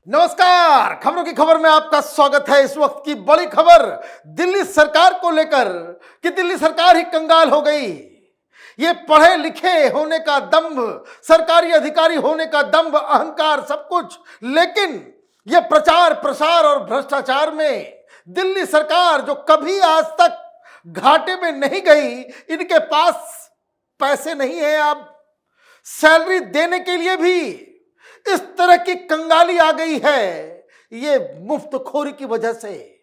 नमस्कार, खबरों की खबर में आपका स्वागत है। इस वक्त की बड़ी खबर दिल्ली सरकार को लेकर कि दिल्ली सरकार ही कंगाल हो गई। ये पढ़े लिखे होने का दंभ, सरकारी अधिकारी होने का दंभ, अहंकार, सब कुछ, लेकिन ये प्रचार प्रसार और भ्रष्टाचार में दिल्ली सरकार जो कभी आज तक घाटे में नहीं गई, इनके पास पैसे नहीं है। अब सैलरी देने के लिए भी इस तरह की कंगाली आ गई है, ये मुफ्तखोरी की वजह से।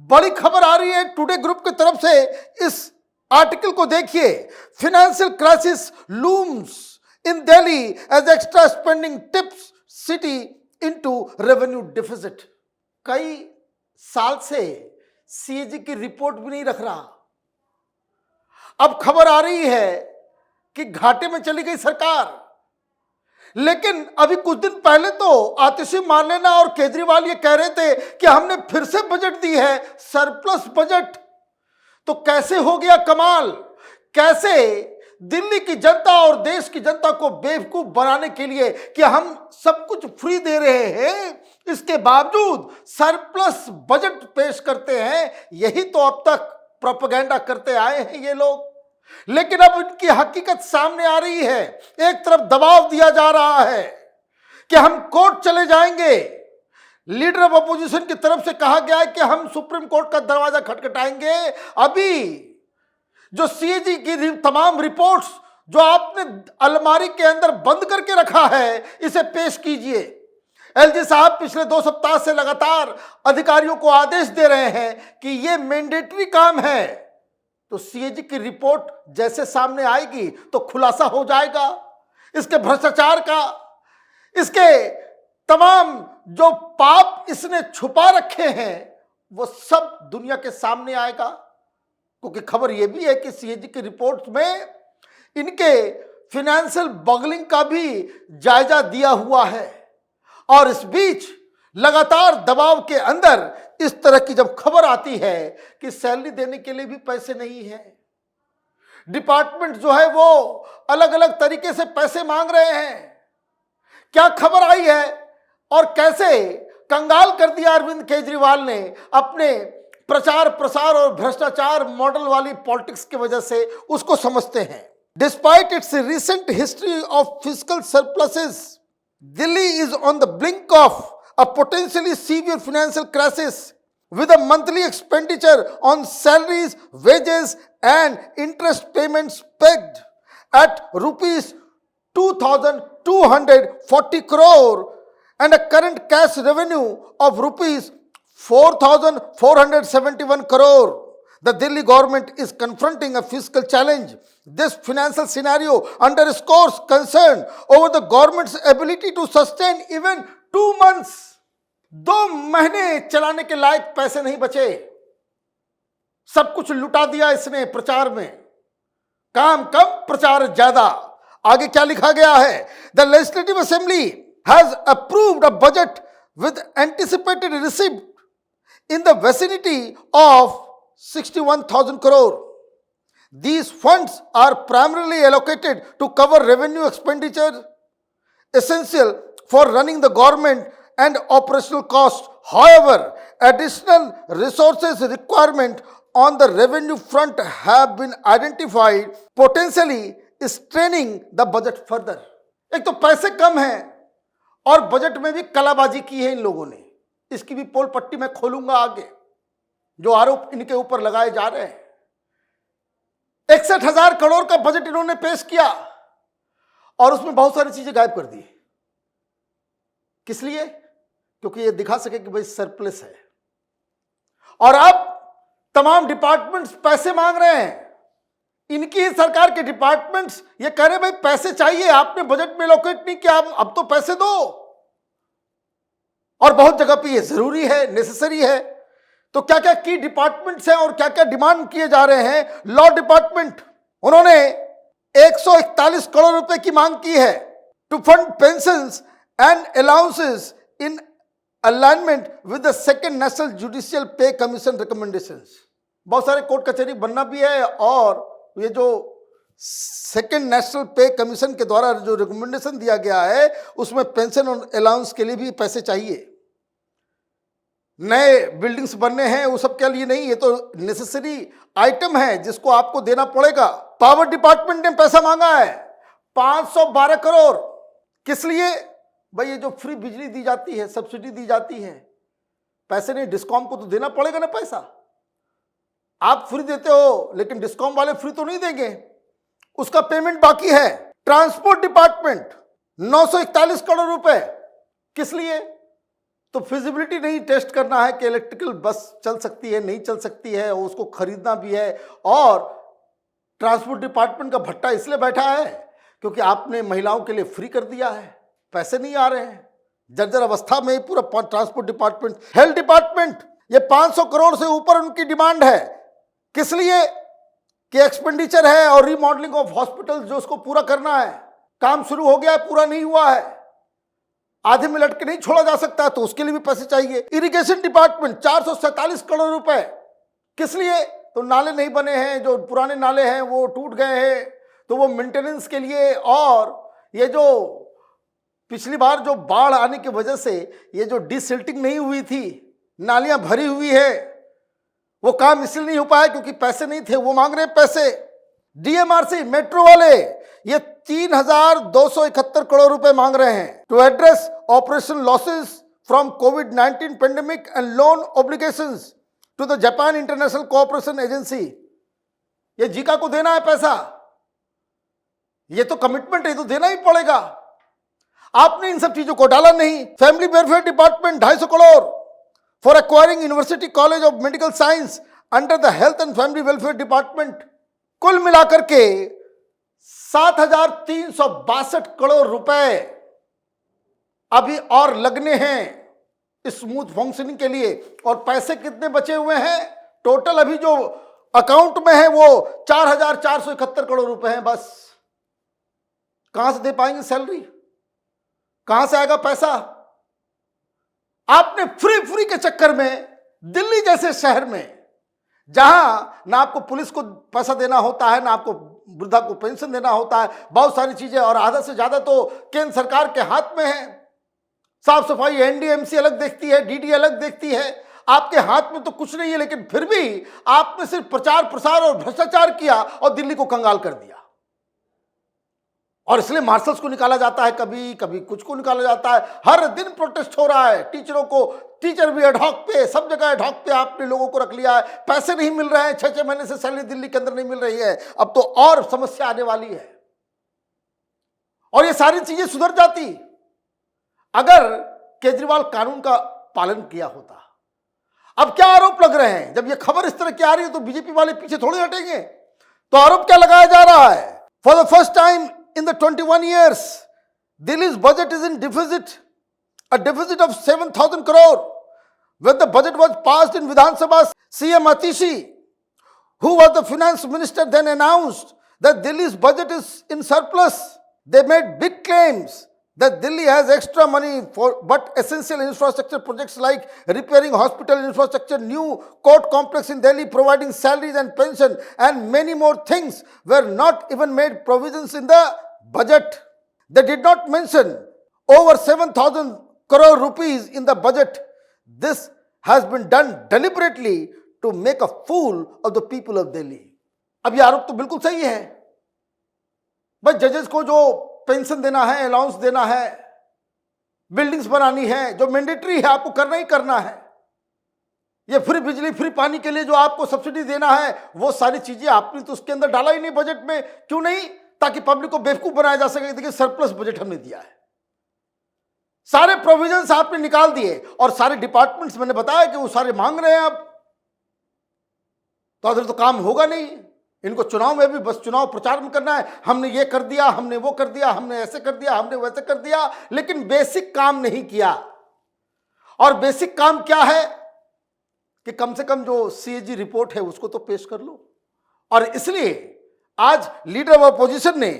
बड़ी खबर आ रही है टुडे ग्रुप की तरफ से। इस आर्टिकल को देखिए। Financial crisis looms in Delhi as extra spending tips city into revenue deficit. कई साल से सीएजी की रिपोर्ट भी नहीं रख रहा। अब खबर आ रही है कि घाटे में चली गई सरकार। लेकिन अभी कुछ दिन पहले तो आतिशी मार्लेना और केजरीवाल ये कह रहे थे कि हमने फिर से बजट दी है, सरप्लस बजट। तो कैसे हो गया कमाल? कैसे दिल्ली की जनता और देश की जनता को बेवकूफ बनाने के लिए कि हम सब कुछ फ्री दे रहे हैं, इसके बावजूद सरप्लस बजट पेश करते हैं। यही तो अब तक प्रोपेगेंडा करते आए हैं ये लोग। लेकिन अब इनकी हकीकत सामने आ रही है। एक तरफ दबाव दिया जा रहा है कि हम कोर्ट चले जाएंगे। लीडर ऑफ अपोजिशन की तरफ से कहा गया है कि हम सुप्रीम कोर्ट का दरवाजा खटखटाएंगे। अभी जो सीएजी की तमाम रिपोर्ट्स जो आपने अलमारी के अंदर बंद करके रखा है, इसे पेश कीजिए। एलजी साहब पिछले 2 सप्ताह से लगातार अधिकारियों को आदेश दे रहे हैं कि यह मैंडेटरी काम है। तो सीएजी की रिपोर्ट जैसे सामने आएगी तो खुलासा हो जाएगा इसके भ्रष्टाचार का, इसके तमाम जो पाप इसने छुपा रखे हैं वो सब दुनिया के सामने आएगा। क्योंकि खबर यह भी है कि सीएजी की रिपोर्ट में इनके फाइनेंशियल बगलिंग का भी जायजा दिया हुआ है। और इस बीच लगातार दबाव के अंदर इस तरह की जब खबर आती है कि सैलरी देने के लिए भी पैसे नहीं है, डिपार्टमेंट जो है वो अलग अलग तरीके से पैसे मांग रहे हैं। क्या खबर आई है और कैसे कंगाल कर दिया अरविंद केजरीवाल ने अपने प्रचार प्रसार और भ्रष्टाचार मॉडल वाली पॉलिटिक्स की वजह से, उसको समझते हैं। Despite it's recent history of fiscal surpluses, Delhi is on the blink of a potentially severe financial crisis with a monthly expenditure on salaries, wages and interest payments pegged at rupees 2,240 crore and a current cash revenue of rupees 4,471 crore. The Delhi government is confronting a fiscal challenge. This financial scenario underscores concern over the government's ability to sustain even 2 months. 2 महीने चलाने के लायक पैसे नहीं बचे। सब कुछ लुटा दिया इसने प्रचार में। काम कम, प्रचार ज्यादा। आगे क्या लिखा गया है? The legislative assembly has approved a budget with anticipated receipt in the vicinity of 61,000 crore. These funds are primarily allocated to cover revenue expenditure essential for running the government and operational costs. However, additional resources requirement on the revenue front have been identified, potentially straining the budget further. एक तो पैसे कम हैं और budget में भी कलाबाजी की है इन लोगों ने। इसकी भी पोल पट्टी मैं खोलूंगा आगे, जो आरोप इनके ऊपर लगाए जा रहे हैं। 61,000 करोड़ का बजट इन्होंने पेश किया और उसमें बहुत सारी चीजें गायब कर दी। किस लिए? क्योंकि ये दिखा सके कि भाई सरप्लस है। और अब तमाम डिपार्टमेंट्स पैसे मांग रहे हैं। इनकी ही सरकार के डिपार्टमेंट्स ये कह रहे भाई पैसे चाहिए, आपने बजट में एलोकेट नहीं किया, अब तो पैसे दो। और बहुत जगह पे ये जरूरी है, नेसेसरी है। तो क्या क्या की डिपार्टमेंट्स हैं और क्या क्या डिमांड किए जा रहे हैं? लॉ डिपार्टमेंट, उन्होंने 141 करोड़ रुपए की मांग की है to fund pensions and allowances in alignment with the second national judicial pay commission recommendations. बहुत सारे कोर्ट कचहरी बनना भी है और ये जो सेकेंड नेशनल पे कमीशन के द्वारा जो रिकमेंडेशन दिया गया है उसमें पेंशन और अलाउंस के लिए भी पैसे चाहिए। नए बिल्डिंग्स बनने हैं, वो सब के लिए नहीं, ये तो नेसेसरी आइटम है जिसको आपको देना पड़ेगा। पावर डिपार्टमेंट ने पैसा मांगा है 512 करोड़। किस लिए भाई? ये जो फ्री बिजली दी जाती है, सब्सिडी दी जाती है, पैसे नहीं, डिस्कॉम को तो देना पड़ेगा ना पैसा। आप फ्री देते हो लेकिन डिस्कॉम वाले फ्री तो नहीं देंगे, उसका पेमेंट बाकी है। ट्रांसपोर्ट डिपार्टमेंट 941 करोड़ रुपए। किस लिए? तो फिजिबिलिटी नहीं टेस्ट करना है कि इलेक्ट्रिकल बस चल सकती है नहीं चल सकती है, उसको खरीदना भी है। और ट्रांसपोर्ट डिपार्टमेंट का भट्टा इसलिए बैठा है क्योंकि आपने महिलाओं के लिए फ्री कर दिया है, पैसे नहीं आ रहे हैं, जर्जर अवस्था में पूरा ट्रांसपोर्ट डिपार्टमेंट। हेल्थ डिपार्टमेंट, ये 500 करोड़ से ऊपर उनकी डिमांड है। किस लिए? कि एक्सपेंडिचर है और रीमॉडलिंग ऑफ हॉस्पिटल जो उसको पूरा करना है। काम शुरू हो गया है, पूरा नहीं हुआ है, आधे में लटके नहीं छोड़ा जा सकता, तो उसके लिए भी पैसे चाहिए। इरिगेशन डिपार्टमेंट 447 करोड़ रुपए। किस लिए? तो नाले नहीं बने हैं, जो पुराने नाले हैं वो टूट गए हैं, तो वो मेंटेनेंस के लिए। और ये जो पिछली बार जो बाढ़ आने की वजह से ये जो डिसिल्टिंग नहीं हुई थी, नालियां भरी हुई है, वो काम इसलिए नहीं हो पाया क्योंकि पैसे नहीं थे, वो मांग रहे हैं पैसे। डीएमआरसी मेट्रो वाले ये 3,271 करोड़ रुपए मांग रहे हैं to address operation losses from कोविड-19 pandemic and loan obligations to the Japan International Cooperation Agency. ये जीका को देना है पैसा, ये तो कमिटमेंट है, तो देना ही पड़ेगा। आपने इन सब चीजों को डाला नहीं। Family welfare department 250 crore for acquiring university college of medical science under the health and family welfare department. कुल मिलाकर के 7,362 करोड़ रुपए अभी और लगने हैं स्मूथ फंक्शनिंग के लिए। और पैसे कितने बचे हुए हैं? टोटल अभी जो अकाउंट में है वो 4,471 करोड़ रुपए हैं बस। कहां से दे पाएंगे सैलरी? कहां से आएगा पैसा? आपने फ्री के चक्कर में दिल्ली जैसे शहर में, जहां ना आपको पुलिस को पैसा देना होता है, ना आपको वृद्धा को पेंशन देना होता है, बहुत सारी चीजें, और आधा से ज्यादा तो केंद्र सरकार के हाथ में है। साफ सफाई एनडीएमसी अलग देखती है, डीडी अलग देखती है, आपके हाथ में तो कुछ नहीं है। लेकिन फिर भी आपने सिर्फ प्रचार प्रसार और भ्रष्टाचार किया और दिल्ली को कंगाल कर दिया। और इसलिए मार्शल्स को निकाला जाता है, कभी कभी कुछ को निकाला जाता है। हर दिन प्रोटेस्ट हो रहा है टीचरों को, टीचर भी एडहॉक पे, सब जगह एडहॉक पे आपने लोगों को रख लिया है। पैसे नहीं मिल रहे हैं, 6-6 महीने से सैलरी दिल्ली के अंदर नहीं मिल रही है। अब तो और समस्या आने वाली है। और ये सारी चीजें सुधर जाती अगर केजरीवाल कानून का पालन किया होता। अब क्या आरोप लग रहे हैं? जब ये खबर इस तरह की आ रही है तो बीजेपी वाले पीछे थोड़ी हटेंगे। तो आरोप क्या लगाया जा रहा है? For the first time in the 21 years, Delhi's budget is in deficit, a deficit of 7,000 crore. When the budget was passed in Vidhan Sabha, CM Atishi, who was the finance minister, then announced that Delhi's budget is in surplus. They made big claims that Delhi has extra money for but essential infrastructure projects like repairing hospital infrastructure, new court complex in Delhi, providing salaries and pension, and many more things were not even made provisions in the budget. They did not mention over 7,000 crore rupees in the budget. This has been done deliberately to make a fool of the people of Delhi. अब ये आरोप तो बिल्कुल सही है। बस जजेस को जो पेंशन देना है, अलाउंस देना है, बिल्डिंग्स बनानी है, जो मैंडेटरी है आपको करना ही करना है। ये फ्री बिजली, फ्री पानी के लिए जो आपको सब्सिडी देना है, वो सारी चीजें आपने तो उसके अंदर डाला ही नहीं बजट में। क्यों नहीं? ताकि पब्लिक को बेवकूफ बनाया जा सके। देखिए सरप्लस बजट हमने दिया है, सारे प्रोविजंस आपने निकाल दिए, और सारे डिपार्टमेंट्स मैंने बताया कि वो सारे मांग रहे हैं। अब तो अगर तो काम होगा नहीं। इनको चुनाव में भी बस चुनाव प्रचार में करना है, हमने ये कर दिया, हमने वो कर दिया, हमने ऐसे कर दिया, हमने वैसे कर दिया, लेकिन बेसिक काम नहीं किया। और बेसिक काम क्या है कि कम से कम जो सीएजी रिपोर्ट है उसको तो पेश कर लो। और इसलिए आज लीडर ऑफ अपोजिशन ने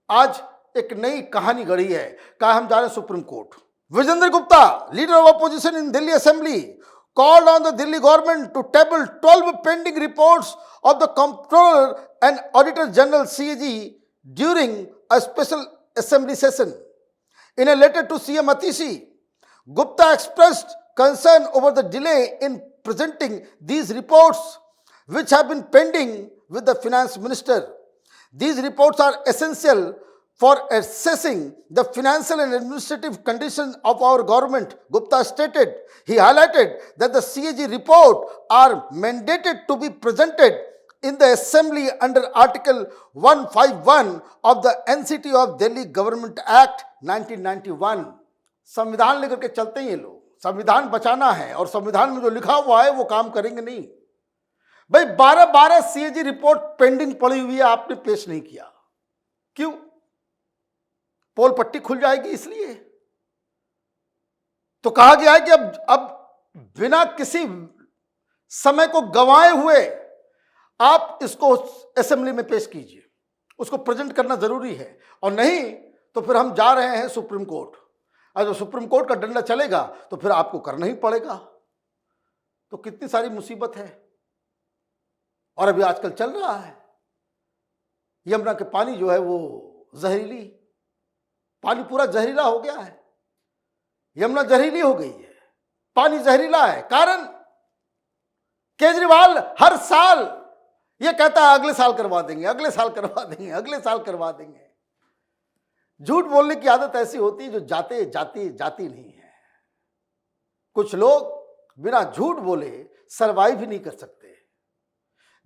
आज एक नई कहानी गढ़ी है, कहा हम जा रहे हैं supreme court. Vijender Gupta, leader of opposition in Delhi assembly, called on the Delhi government to table 12 pending reports of the Comptroller and Auditor General CAG during a special assembly session. In a letter to CM Atishi, Gupta expressed concern over the delay in presenting these reports, which have been pending with the finance minister. These reports are essential for assessing the financial and administrative condition of our government, Gupta stated. He highlighted that the CAG report are mandated to be presented in the assembly under Article 151 of the NCT of Delhi Government Act 1991. संविधान लेकर के चलते हैं ये लोग, संविधान बचाना है और संविधान में जो लिखा हुआ है वो काम करेंगे नहीं। भाई 12 सीएजी रिपोर्ट पेंडिंग पड़ी हुई है, आपने पेश नहीं किया, क्यों? पोल पट्टी खुल जाएगी इसलिए। तो कहा गया है कि अब बिना किसी समय को गंवाए हुए आप इसको असेंबली में पेश कीजिए, उसको प्रेजेंट करना जरूरी है, और नहीं तो फिर हम जा रहे हैं सुप्रीम कोर्ट। अगर सुप्रीम कोर्ट का डंडा चलेगा तो फिर आपको करना ही पड़ेगा। तो कितनी सारी मुसीबत है। और अभी आजकल चल रहा है, यमुना के पानी जो है वो जहरीली, पानी पूरा जहरीला हो गया है, यमुना जहरीली हो गई है, पानी जहरीला है। कारण केजरीवाल हर साल ये कहता है अगले साल करवा देंगे, अगले साल करवा देंगे, अगले साल करवा देंगे। झूठ बोलने की आदत ऐसी होती है जो जाती नहीं है। कुछ लोग बिना झूठ बोले सरवाइव ही नहीं कर सकते।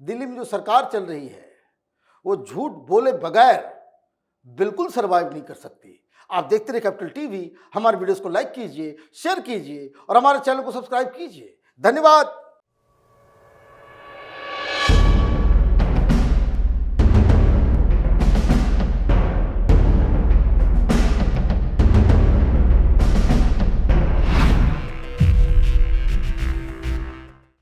दिल्ली में जो सरकार चल रही है वो झूठ बोले बगैर बिल्कुल सरवाइव नहीं कर सकती। आप देखते रहिए कैपिटल टीवी। हमारे वीडियोस को लाइक कीजिए, शेयर कीजिए और हमारे चैनल को सब्सक्राइब कीजिए। धन्यवाद।